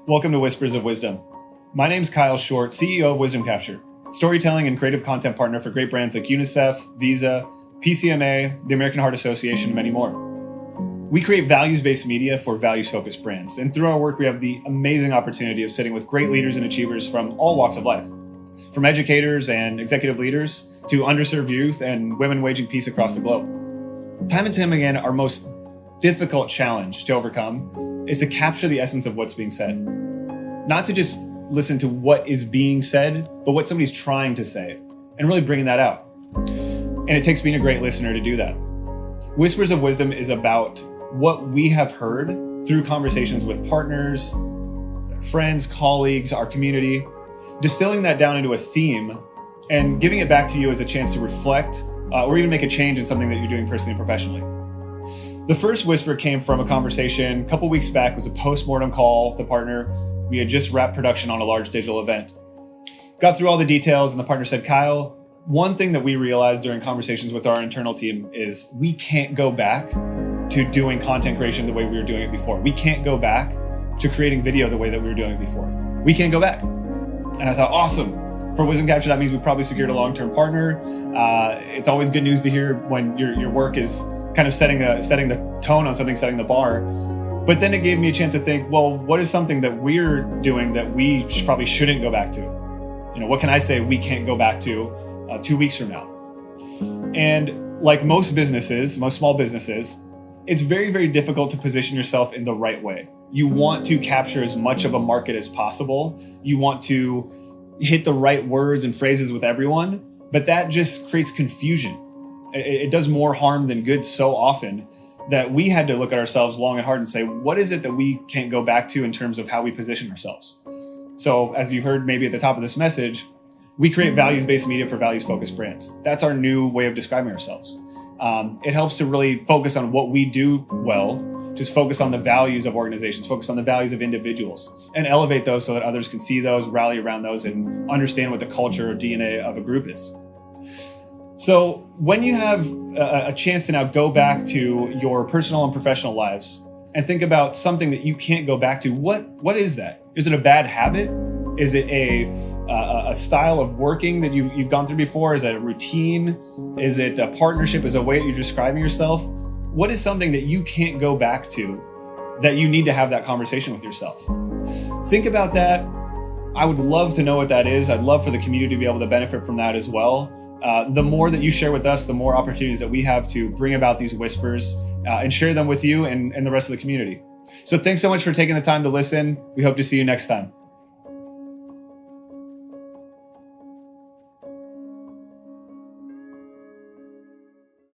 Welcome to Whispers of Wisdom. My name's Kyle Short, CEO of Wisdom Capture, storytelling and creative content partner for great brands like UNICEF, Visa, PCMA, the American Heart Association, and many more. We create values-based media for values-focused brands, and through our work, we have the amazing opportunity of sitting with great leaders and achievers from all walks of life, from educators and executive leaders to underserved youth and women waging peace across the globe. Time and time again, our most difficult challenge to overcome is to capture the essence of what's being said. Not to just listen to what is being said, but what somebody's trying to say, and really bringing that out. And it takes being a great listener to do that. Whispers of Wisdom is about what we have heard through conversations with partners, friends, colleagues, our community, distilling that down into a theme and giving it back to you as a chance to reflect or even make a change in something that you're doing personally and professionally. The first whisper came from a conversation a couple weeks back. It was a post-mortem call with a partner. We had just wrapped production on a large digital event. Got through all the details and the partner said, Kyle, one thing that we realized during conversations with our internal team is we can't go back to doing content creation the way we were doing it before. We can't go back to creating video the way that we were doing it before. We can't go back. And I thought, awesome. For Wisdom Capture, that means we probably secured a long-term partner. It's always good news to hear when your work is kind of setting the tone on something, setting the bar. But then it gave me a chance to think, well, what is something that we're doing that we probably shouldn't go back to? What can I say we can't go back to 2 weeks from now? And like most businesses, most small businesses, it's very, very difficult to position yourself in the right way. You want to capture as much of a market as possible. You want to hit the right words and phrases with everyone, but that just creates confusion. It does more harm than good so often that we had to look at ourselves long and hard and say, what is it that we can't go back to in terms of how we position ourselves? So as you heard maybe at the top of this message, we create values-based media for values-focused brands. That's our new way of describing ourselves. It helps to really focus on what we do well, just focus on the values of organizations, focus on the values of individuals, and elevate those so that others can see those, rally around those, and understand what the culture or DNA of a group is. So when you have a chance to now go back to your personal and professional lives and think about something that you can't go back to, what is that? Is it a bad habit? Is it a style of working that you've gone through before? Is it a routine? Is it a partnership? Is it a way that you're describing yourself? What is something that you can't go back to that you need to have that conversation with yourself? Think about that. I would love to know what that is. I'd love for the community to be able to benefit from that as well. The more that you share with us, the more opportunities that we have to bring about these whispers and share them with you and the rest of the community. So thanks so much for taking the time to listen. We hope to see you next time.